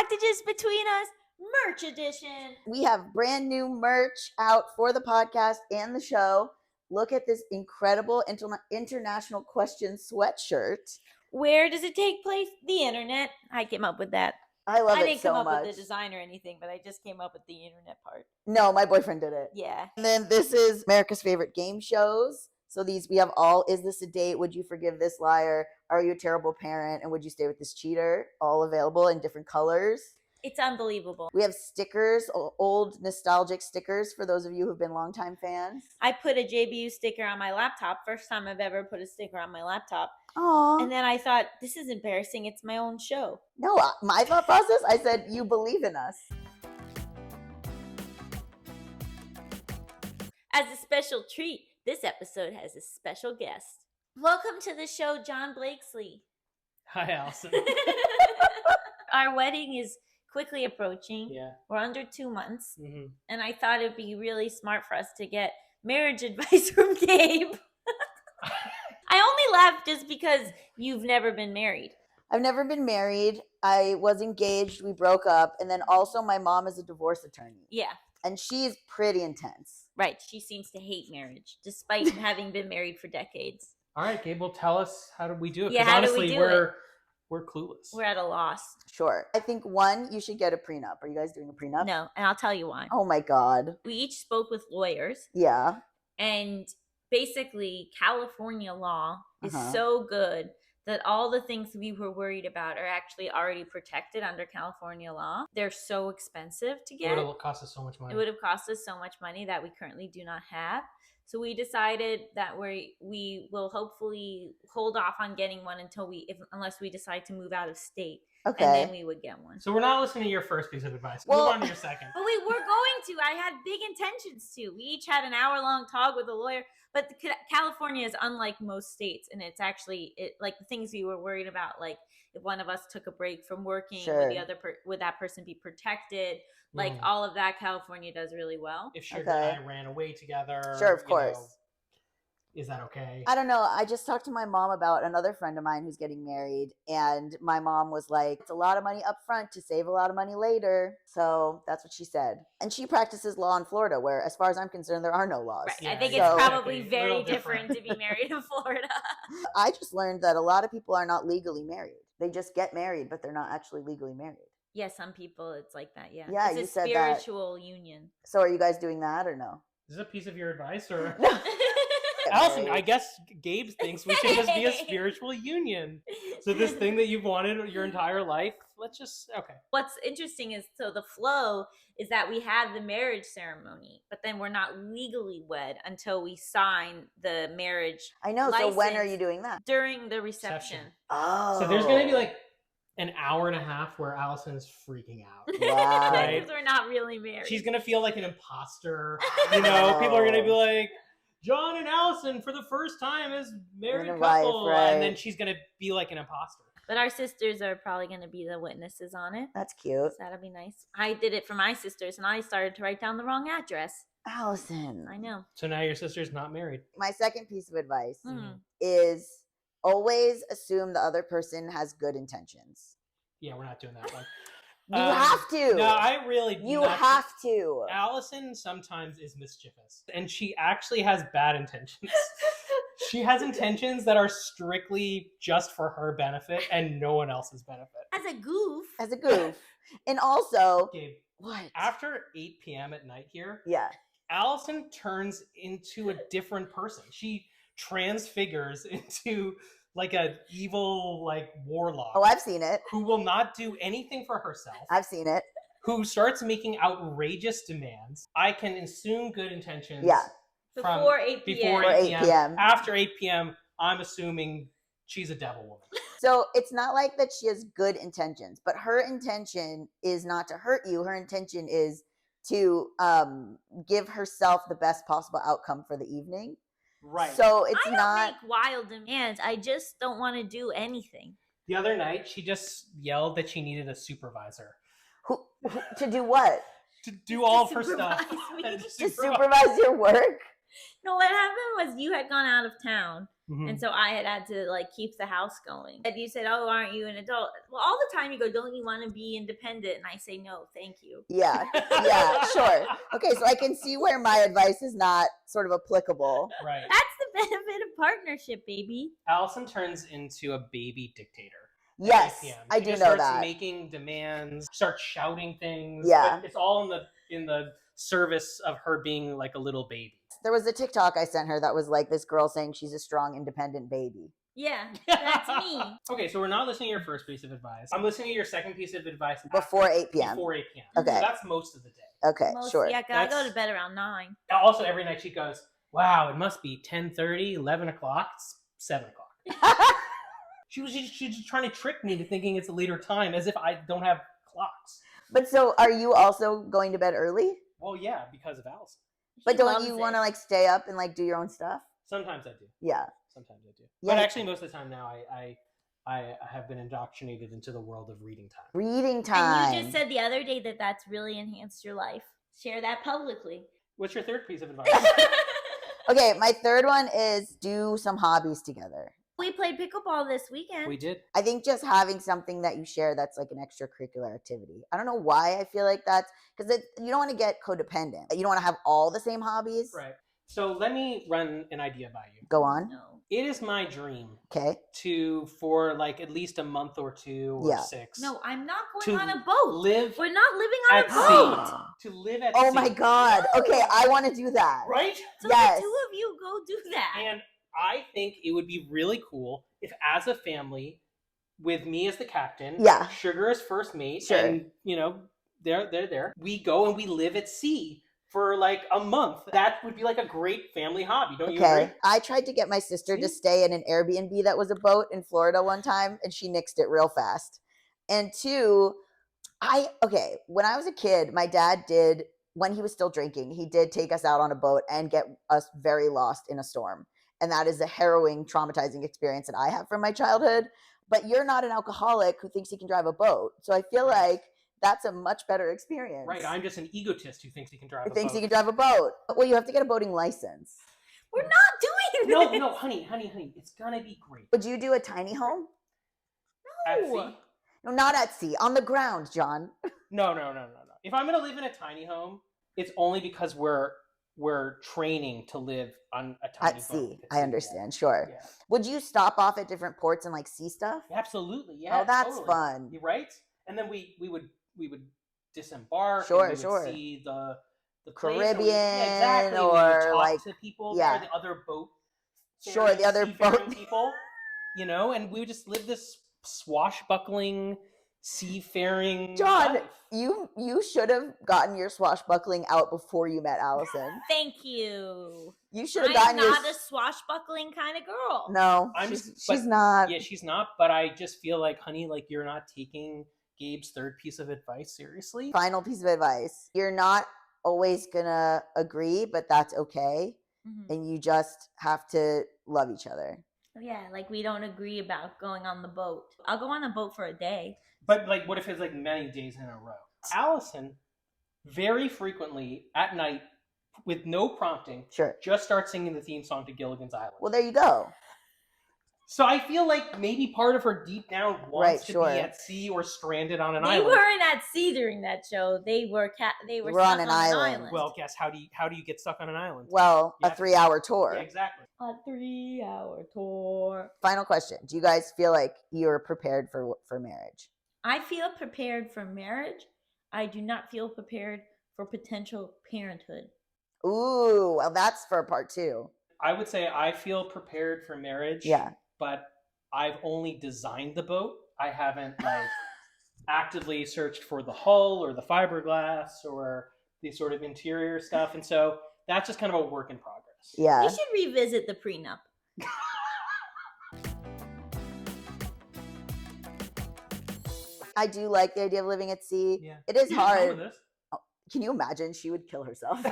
Packages Between Us merch edition. We have brand new merch out for the podcast and the show. Look at this incredible international question sweatshirt. Where does it take place? The internet. I came up with that. I love it so much. I didn't come up with the design or anything, but I just came up with the internet part. No, my boyfriend did it. Yeah. And then this is America's favorite game shows. So we have all, Is This a Date? Would You Forgive This Liar? Are You a Terrible Parent? And Would You Stay with This Cheater? All available in different colors. It's unbelievable. We have stickers, old nostalgic stickers for those of you who've been longtime fans. I put a JBU sticker on my laptop. First time I've ever put a sticker on my laptop. Aww. And then I thought, this is embarrassing. It's my own show. No, my thought process, I said, you believe in us. As a special treat, this episode has a special guest. Welcome to the show, John Blakesley. Hi, Allison. Our wedding is quickly approaching. Yeah. We're under 2 months. Mm-hmm. And I thought it'd be really smart for us to get marriage advice from Gabe. I only laughed just because you've never been married. I've never been married. I was engaged. We broke up. And then also my mom is a divorce attorney. Yeah. And she's pretty intense. Right. She seems to hate marriage, despite having been married for decades. All right, Gabe, well, tell us, how do we do it? Yeah, Because how do honestly, we do it? we're clueless. We're at a loss. Sure. I think one, you should get a prenup. Are you guys doing a prenup? No, and I'll tell you why. Oh my God. We each spoke with lawyers. Yeah. And basically, California law is Uh-huh. so good that all the things we were worried about are actually already protected under California law. They're so expensive to It get. would have cost us so much money. It would have cost us so much money that we currently do not have. So we decided that we will hopefully hold off on getting one unless we decide to move out of state. Okay. And then we would get one. So we're not listening to your first piece of advice. Well- Move on to your second. But we were going to. I had big intentions to. We each had an hour-long talk with a lawyer. But California is unlike most states, and it's actually like the things we were worried about, like if one of us took a break from working, Sure. would that person be protected? Like Mhm. all of that, California does really well. If Sugar Okay. and I ran away together. Sure, of you course. know, is that okay? I don't know. I just talked to my mom about another friend of mine who's getting married, and my mom was like, it's a lot of money up front to save a lot of money later. So that's what she said. And she practices law in Florida, where, as far as I'm concerned, there are no laws. Right. Yeah, I think so- it's probably exactly. very Little different different. to be married in Florida. I just learned that a lot of people are not legally married. They just get married, but they're not actually legally married. Yeah, some people it's like that. Yeah, Yeah, it's you a said that. spiritual union. So are you guys doing that or no? Is this a piece of your advice? Or Get Allison, married. I guess Gabe thinks we should just be a spiritual union. So this thing that you've wanted your entire life, let's just, okay. What's interesting is the flow is that we have the marriage ceremony, but then we're not legally wed until we sign the marriage I know. So when are license you doing that? during the reception. Reception. Oh. So there's going to be like an hour and a half where Allison's freaking out. Wow. Right. Because we're not really married. She's going to feel like an imposter. You know, people are going to be like, John and Allison for the first time as married And a wife, couple. right. And then she's going to be like an imposter. But our sisters are probably going to be the witnesses on it. That's cute. So that'll be nice. I did it for my sisters, and I started to write down the wrong address. Allison. I know. So now your sister's not married. My second piece of advice Mhm. is always assume the other person has good intentions. Yeah, we're not doing that one. You have to. No, I really do You not- have to. Allison sometimes is mischievous, and she actually has bad intentions. She has intentions that are strictly just for her benefit and no one else's benefit. As a goof. As a goof. And also, Gabe, what? after 8 p.m. at night here, Yeah. Allison turns into a different person. She transfigures into like a evil like warlock Oh, I've seen it. who will not do anything for herself. I've seen it. Who starts making outrageous demands. I can assume good intentions. Yeah. from Before 8 p.m. Before Or 8 8 p.m. p.m. After 8 p.m., I'm assuming she's a devil woman. So it's not like that she has good intentions, but her intention is not to hurt you. Her intention is to give herself the best possible outcome for the evening. Right. So it's I don't not. make wild demands. I just don't want to do anything. The other night, she just yelled that she needed a supervisor To do what? to do all of her stuff. supervise me. And To supervise your work? No, what happened was you had gone out of town. Mhm. And so I had to like keep the house going. And you said, "Oh, aren't you an adult?" Well, all the time you go, "Don't you want to be independent?" And I say, "No, thank you." Yeah, yeah, sure. Okay, so I can see where my advice is not sort of applicable. Right. That's the benefit of partnership, baby. Allison turns into a baby dictator. at Yes, 8 p.m. I She do just know starts that. making demands, starts shouting things. Yeah. but it's all in the service of her being like a little baby. There was a TikTok I sent her that was like this girl saying she's a strong, independent baby. Yeah, that's me. Okay, so we're not listening to your first piece of advice. I'm listening to your second piece of advice Before 8 p.m. Before 8 p.m. Okay. So that's most of the day. Okay, sure. Yeah, 'cause I go That's- to bed around 9. Also, every night she goes, "Wow, it must be 10:30, 11 o'clock, it's 7 o'clock." She's just trying to trick me into thinking it's a later time, as if I don't have clocks. But so are you also going to bed early? Well, yeah, because of Allison. But She don't loves you it. want to like stay up and like do your own stuff? Sometimes I do. Yeah. Sometimes I do. Yeah. But actually, most of the time now, I have been indoctrinated into the world of reading time. Reading time. And you just said the other day that that's really enhanced your life. Share that publicly. What's your third piece of advice? Okay, my third one is do some hobbies together. We played pickleball this weekend. We did. I think just having something that you share that's like an extracurricular activity. I don't know why I feel like that's because you don't want to get codependent. You don't want to have all the same hobbies. Right. So let me run an idea by you. Go on. No. It is my dream Okay. for like at least a month or 2 or Yeah. 6. No, I'm not going To on a boat. live We're not living on at a boat. sea. To live at Oh sea. my God. Okay, I want to do that. Right? So Yes. the two of you go do that. And I think it would be really cool if, as a family, with me as the captain, Yeah. Sugar as first mate, Sure. and they're we go and we live at sea for like a month. That would be like a great family hobby, don't you Okay. agree? I tried to get my sister to See? stay in an Airbnb that was a boat in Florida one time, and she nixed it real fast. And two, when I was a kid, my dad did, when he was still drinking, he did take us out on a boat and get us very lost in a storm. And that is a harrowing, traumatizing experience that I have from my childhood. But you're not an alcoholic who thinks he can drive a boat. So I feel Right. like that's a much better experience. Right. I'm just an egotist who thinks he can drive Who a thinks boat. he can drive a boat. Well, you have to get a boating license. We're not doing No, this. no, honey, it's gonna be great. Would you do a tiny home? At No. sea? No, not at sea. On the ground, John. No. If I'm gonna live in a tiny home, it's only because we're training to live on a tiny At boat. sea. At I sea, understand. Sure. Yeah. Would you stop off at different ports and like see stuff? Absolutely, yeah. Oh, that's totally. fun. You're right. And then we would disembark. Sure, and we sure. would see the place, Caribbean exactly. We would or, talk like- to people, yeah. there, the other boat. Sure, the other seafaring boat- people. And we would just live this swashbuckling, seafaring John, life. You should have gotten your swashbuckling out before you met Allison. Thank you. You should have I'm gotten your not a swashbuckling kind of girl. No, I'm she's, just- she's but- not. Yeah, she's not. But I just feel like, honey, like you're not taking Gabe's third piece of advice seriously. Final piece of advice. You're not always gonna agree, but that's okay. Mhm. And you just have to love each other. Yeah, like we don't agree about going on the boat. I'll go on a boat for a day. But like, what if it's like many days in a row? Allison very frequently at night, with no prompting, Sure. just starts singing the theme song to Gilligan's Island. Well, there you go. So I feel like maybe part of her deep down wants Right, to sure. be at sea or stranded on an They island. weren't at sea during that show. They were were stuck on an island. Well, guess how do you get stuck on an island? Well, Yeah. a 3-hour tour. Yeah, exactly. a 3-hour tour. Final question. Do you guys feel like you're prepared for marriage? I feel prepared for marriage. I do not feel prepared for potential parenthood. Ooh, well, that's for part 2. I would say I feel prepared for marriage. Yeah. But I've only designed the boat. I haven't like actively searched for the hull or the fiberglass or the sort of interior stuff. And so that's just kind of a work in progress. Yeah. We should revisit the prenup. I do like the idea of living at sea. Yeah. It is You didn't tell her hard. this. Can you imagine? She would kill herself.